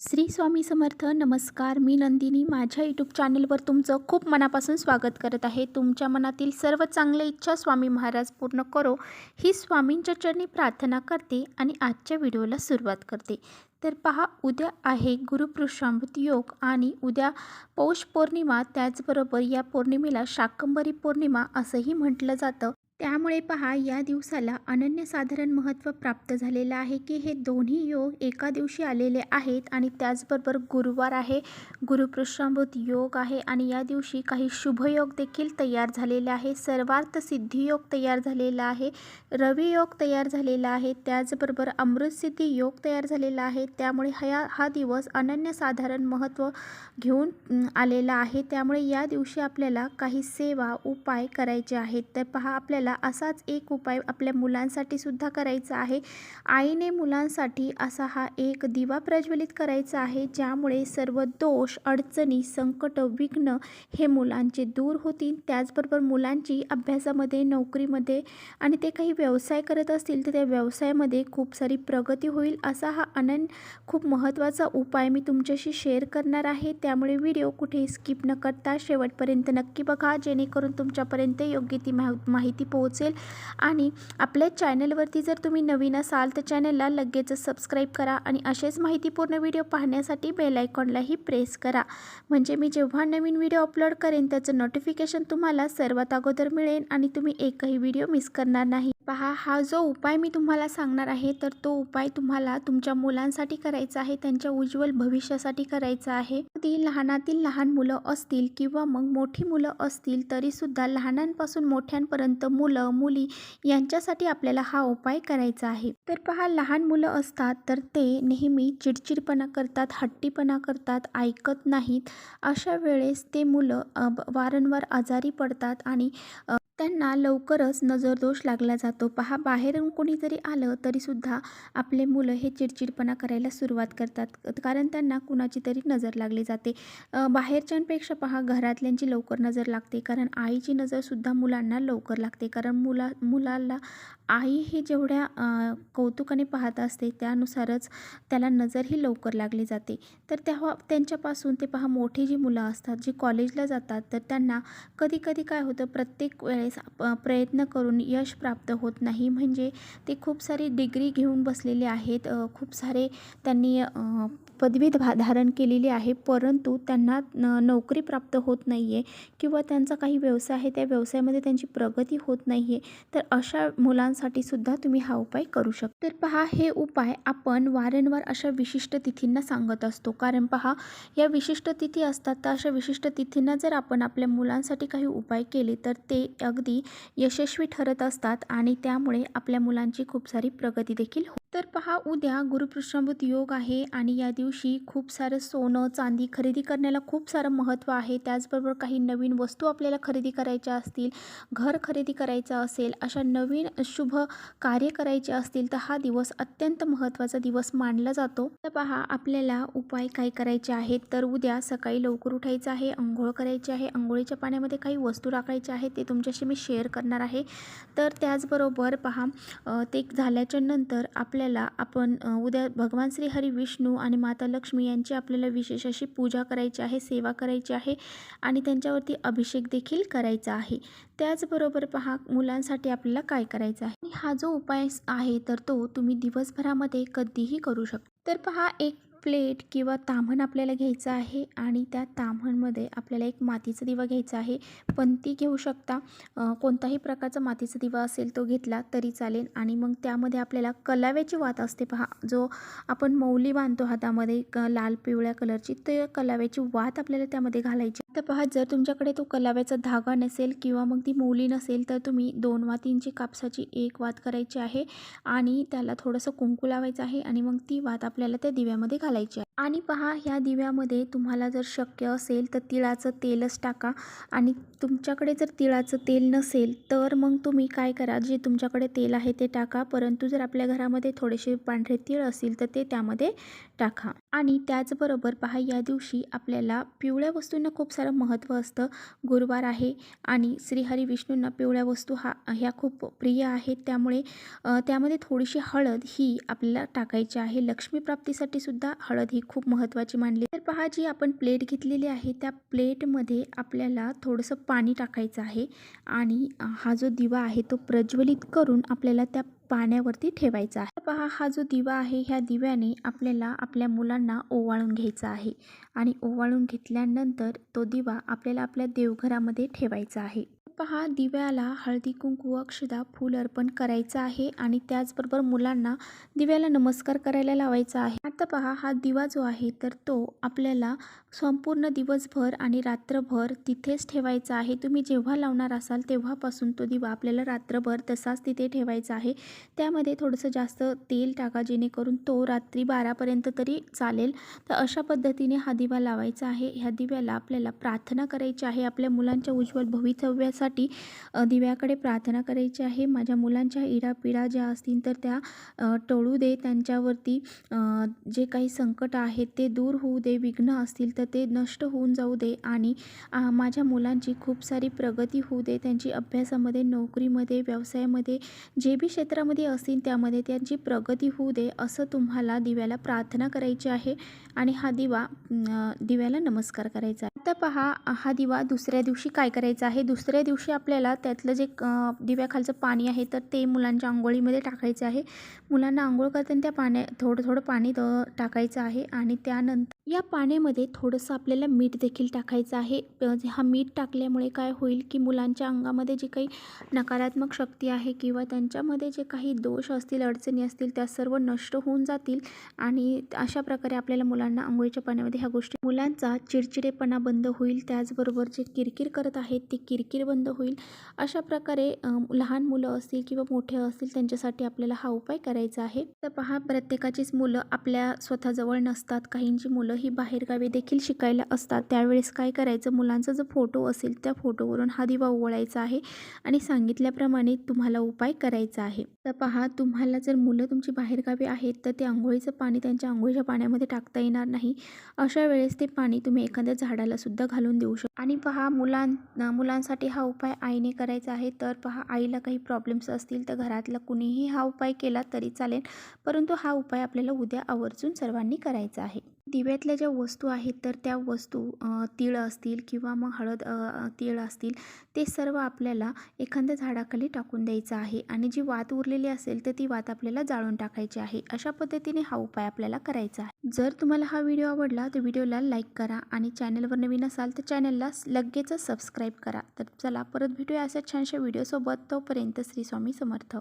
श्री स्वामी समर्थ. नमस्कार, मी नंदिनी. माझ्या यूट्यूब चॅनलवर तुमचं खूप मनापासून स्वागत करत आहे. तुमच्या मनातील सर्व चांगल्या इच्छा स्वामी महाराज पूर्ण करो ही स्वामींच्या चरणी प्रार्थना करते आणि आजच्या व्हिडिओला सुरुवात करते. तर पहा, उद्या आहे गुरुपुष्यामृत योग आणि उद्या पौष पौर्णिमा. त्याचबरोबर या पौर्णिमेला शाकंभरी पौर्णिमा असंही म्हटलं जातं. त्यामुळे पहा, या दिवसाला अनन्यसाधारण महत्त्व प्राप्त झालेलं आहे की हे दोन्ही योग एका दिवशी आलेले आहेत. आणि त्याचबरोबर गुरुवार आहे, गुरुपुष्यामृत योग आहे आणि या दिवशी काही शुभयोग देखील तयार झालेले आहे. सर्वार्थ सिद्धी योग तयार झालेला आहे, रवी योग तयार झालेला आहे, त्याचबरोबर अमृतसिद्धी योग तयार झालेला आहे. त्यामुळे हा दिवस अनन्यसाधारण महत्त्व घेऊन आलेला आहे. त्यामुळे या दिवशी आपल्याला काही सेवा उपाय करायचे आहेत. तर पहा, आपल्याला असाच एक उपाय आपल्या मुलांसाठी सुद्धा करायचा आहे. आईने मुलांसाठी असा हा एक दिवा प्रज्वलित करायचा आहे, ज्यामुळे सर्व दोष, अडचणी, संकट, विघ्न हे मुलांचे दूर होतील. त्याचबरोबर मुलांची अभ्यासामध्ये, नोकरीमध्ये आणि ते काही व्यवसाय करत असतील तर त्या व्यवसायामध्ये खूप सारी प्रगती होईल. असा हा खूप महत्त्वाचा उपाय मी तुमच्याशी शेअर करणार आहे. त्यामुळे व्हिडिओ कुठे स्किप न करता शेवटपर्यंत नक्की बघा, जेणेकरून तुमच्यापर्यंत योग्य ती माहिती पोहोचेल. आणि आपल्या चॅनलवरती जर तुम्ही नवीन असाल तर चॅनलला लगेच सबस्क्राईब करा आणि असेच माहितीपूर्ण व्हिडिओ पाहण्यासाठी बेल आयकॉनलाही प्रेस करा, म्हणजे मी जेव्हा नवीन व्हिडिओ अपलोड करेन त्याचं नोटिफिकेशन तुम्हाला सर्वात अगोदर मिळेल आणि तुम्ही एकही व्हिडिओ मिस करणार नाही. पहा, हा जो उपाय मी तुम्हाला सांगणार आहे तर तो उपाय तुम्हाला तुमच्या मुलांसाठी करायचा आहे, त्यांच्या उज्ज्वल भविष्यासाठी करायचा आहे. ती लहानातील लहान मुलं असतील किंवा मग मोठी मुलं असतील तरीसुद्धा लहानांपासून मोठ्यांपर्यंत मुलं मुली यांच्यासाठी आपल्याला हा उपाय करायचा आहे. तर पहा, लहान मुलं असतात तर ते नेहमी चिडचिडपणा करतात, हट्टीपणा करतात, ऐकत नाहीत. अशा वेळेस ते मुलं वारंवार आजारी पडतात आणि त्यांना लवकरच नजरदोष लागला जातो. पहा, बाहेरून कोणी जरी आलं तरीसुद्धा आपले मुलं हे चिडचिडपणा करायला सुरुवात करतात, कारण त्यांना कुणाची तरी नजर लागली जाते. बाहेरच्यांपेक्षा पहा, घरातल्यांची लवकर नजर लागते, कारण आईची नजरसुद्धा मुलांना लवकर लागते. कारण मुलाला आई ही जेवढ्या कौतुकाने पाहत असते त्यानुसारच त्याला नजर ही लवकर लागली जाते. तर तेव्हा त्यांच्यापासून ते पहा, मोठी जी मुलं असतात जी कॉलेजला जातात तर त्यांना कधी कधी काय होतं, प्रत्येक वेळेस प्रयत्न करून यश प्राप्त होत नाही. म्हणजे ते खूप सारी डिग्री घेऊन बसलेले आहेत, खूप सारे त्यांनी पदवी धारण केलेली आहे, परंतु त्यांना नोकरी प्राप्त होत नाही आहे किंवा त्यांचा काही व्यवसाय आहे त्या व्यवसायामध्ये त्यांची प्रगती होत नाही आहे. तर अशा मुलांसाठी सुद्धा तुम्ही हा उपाय करू शकता. तर पहा, हे उपाय आपण वारंवार अशा विशिष्ट तिथींना सांगत असतो, कारण पहा, या विशिष्ट तिथी असतात तर अशा विशिष्ट तिथींना जर आपण आपल्या मुलांसाठी काही उपाय केले तर ते अगदी यशस्वी ठरत असतात आणि त्यामुळे आपल्या मुलांची खूप सारी प्रगती देखील होते. तर पहा, उद्या गुरुपुष्यामृत योग आहे आणि या दिवशी खूप सारं सोनं चांदी खरेदी करण्याला खूप सारं महत्त्व आहे. त्याचबरोबर काही नवीन वस्तू आपल्याला खरेदी करायच्या असतील, घर खरेदी करायचं असेल, अशा नवीन शुभ कार्य करायचे असतील तर हा दिवस अत्यंत महत्त्वाचा दिवस मानला जातो. तर पहा, आपल्याला उपाय काय करायचे आहेत. तर उद्या सकाळी लवकर उठायचं आहे, अंघोळ करायची आहे, अंघोळीच्या पाण्यामध्ये काही वस्तू टाकायच्या आहेत, ते तुमच्याशी मी शेअर करणार आहे. तर त्याचबरोबर पहा, ते झाल्याच्या नंतर आपण उद्या भगवान श्री हरी विष्णू आणि माता लक्ष्मी यांची आपल्याला विशेष अशी पूजा करायची आहे, सेवा करायची आहे आणि त्यांच्यावरती अभिषेक देखील करायचा आहे. त्याचबरोबर पहा, मुलांसाठी आपल्याला काय करायचं आहे. हा जो उपाय आहे तर तो तुम्ही दिवसभरामध्ये कधीही करू शकता. तर पहा, एक प्लेट किंवा ताम्हण आपल्याला घ्यायचं आहे आणि त्या ताम्हणमध्ये आपल्याला एक मातीचा दिवा घ्यायचा आहे. पणती घेऊ शकता, कोणताही प्रकारचा मातीचा दिवा असेल तो घेतला तरी चालेल. आणि मग त्यामध्ये आपल्याला कलाव्याची वात असते पहा, जो आपण मौली बांधतो हातामध्ये लाल पिवळ्या कलरची, ते कलाव्याची वात आपल्याला त्यामध्ये घालायची. तर पहा, जर तुमच्याकडे तो कलाव्याचा धागा नसेल किंवा मग ती मौली नसेल तर तुम्ही 2 वातींची कापसाची एक वात करायची आहे आणि त्याला थोडंसं कुंकू लावायचं आहे आणि मग ती वात आपल्याला त्या दिव्यामध्ये घालायची आहे. आणि पहा, ह्या दिव्यामध्ये तुम्हाला जर शक्य असेल तर तिळाचं तेलच टाका आणि तुमच्याकडे जर तिळाचं तेल नसेल तर मग तुम्ही काय करा, जे तुमच्याकडे तेल आहे ते टाका, परंतु जर आपल्या घरामध्ये थोडेसे पांढरे तीळ असतील तर ते त्यामध्ये टाका. आणि त्याचबरोबर पहा, या दिवशी आपल्याला पिवळ्या वस्तूंना खूप सारं महत्त्व असतं. गुरुवार आहे आणि श्रीहरी विष्णूंना पिवळ्या वस्तू ह्या खूप प्रिय आहेत. त्यामुळे त्यामध्ये थोडीशी हळद ही आपल्याला टाकायची आहे. लक्ष्मीप्राप्तीसाठी सुद्धा हळद ही खूप महत्त्वाची मानली. तर पहा, जी आपण प्लेट घेतलेली आहे त्या प्लेटमध्ये आपल्याला थोडंसं पाणी टाकायचं आहे आणि हा जो दिवा आहे तो प्रज्वलित करून आपल्याला त्या पाण्यावरती ठेवायचा आहे. पहा, हा जो दिवा आहे ह्या दिव्याने आपल्याला आपल्या मुलांना ओवाळून घ्यायचा आहे आणि ओवाळून घेतल्यानंतर तो दिवा आपल्याला आपल्या देवघरामध्ये ठेवायचा आहे. पहा, दिव्याला हळदी कुंकू अक्षदा फूल अर्पण करायचं आहे आणि त्याचबरोबर मुलांना दिव्याला नमस्कार करायला लावायचा आहे. आता पहा, हा दिवा जो आहे तर तो आपल्याला संपूर्ण दिवसभर आणि रात्रभर तिथेच ठेवायचा आहे. तुम्ही जेव्हा लावणार असाल तेव्हापासून तो दिवा आपल्याला रात्रभर तसाच तिथे ठेवायचा आहे. त्यामध्ये थोडंसं जास्त तेल टाका जेणेकरून तो रात्री 12पर्यंत तरी चालेल. तर अशा पद्धतीने हा दिवा लावायचा आहे. ह्या दिव्याला आपल्याला प्रार्थना करायची आहे. आपल्या मुलांच्या उज्ज्वल भवितव्यासाठी दिव्याकडे प्रार्थना करायची आहे. माझ्या मुलांच्या इडापिडा ज्या असतील तर त्या टळू दे. त्यांच्यावरती जे काही संकट आहेत ते दूर होऊ दे. विघ्न असतील तर ते नष्ट होऊन जाऊ दे आणि माझ्या मुलांची खूप सारी प्रगती होऊ दे. त्यांची अभ्यासामध्ये, नोकरीमध्ये, व्यवसायामध्ये, जे बी क्षेत्रामध्ये असतील त्यामध्ये त्यांची प्रगती होऊ दे, असं तुम्हाला दिव्याला प्रार्थना करायची आहे आणि हा दिव्याला नमस्कार करायचा आहे. आता पहा, हा दिवा दुसऱ्या दिवशी काय करायचा आहे. दुसऱ्या दिवशी आपल्याला त्यातलं जे दिव्याखालचं पाणी आहे तर ते मुलांच्या अंघोळीमध्ये टाकायचं आहे. मुलांना अंघोळ करताना त्या थोडं थोडं पाणी टाकायचं आहे आणि त्यानंतर या पाण्यामध्ये थोडंसं आपल्याला मीठ देखील टाकायचं आहे. हा मीठ टाकल्यामुळे काय होईल की मुलांच्या अंगामध्ये जी काही नकारात्मक शक्ती आहे किंवा त्यांच्यामध्ये जे काही दोष असतील, अडचणी असतील त्या सर्व नष्ट होऊन जातील आणि अशा प्रकारे आपल्याला मुलांना अंघोळीच्या पाण्यामध्ये ह्या गोष्टी मुलांचा चिडचिडेपणा बंद होईल. त्याचबरोबर जे किरकिर करत आहेत ती किरकिर बंद होईल. अशा प्रकारे लहान मुलं असतील किंवा मोठे असतील त्यांच्यासाठी आपल्याला हा उपाय करायचा आहे. तर पहा, प्रत्येकाचीच मुलं आपल्या स्वतःजवळ नसतात. काहींची मुलं ही बाहेरगावी देखील शिकायला असतात. त्यावेळेस काय करायचं, मुलांचा जो फोटो असेल त्या फोटोवरून हा दिवा ओवाळायचा आहे आणि सांगितल्याप्रमाणे तुम्हाला उपाय करायचा आहे. तर पहा, तुम्हाला जर मुलं तुमची बाहेरगावी आहेत तर ते अंघोळीचं पाणी त्यांच्या अंघोळीच्या पाण्यामध्ये टाकता येणार नाही. अशा वेळेस ते पाणी तुम्ही एखाद्या झाडाला सुद्धा घालून देऊ शकता. आणि पहा, मुलांसाठी हा उपाय आईने करायचा आहे. तर पहा, आईला काही प्रॉब्लेम्स असतील तर घरातला कुणीही हा उपाय केला तरी चालेल, परंतु हा उपाय आपल्याला उद्या आवर्जून सर्वांनी करायचा आहे. दिव्यातल्या ज्या वस्तू आहेत तर त्या वस्तू तीळ असतील किंवा मग तीळ असतील ते सर्व आपल्याला एखाद्या झाडाखाली टाकून द्यायचं आहे आणि जी वात उरलेली असेल तर ती वात आपल्याला जाळून टाकायची आहे. अशा पद्धतीने हा उपाय आपल्याला करायचा आहे. जर तुम्हाला हा व्हिडिओ आवडला तर व्हिडिओला लाईक करा आणि चॅनलवर नवीन असाल तर चॅनलला लगेचच सबस्क्राईब करा. तर चला, परत भेटूया अशा छानशा व्हिडिओसोबत. तोपर्यंत श्री स्वामी समर्थ.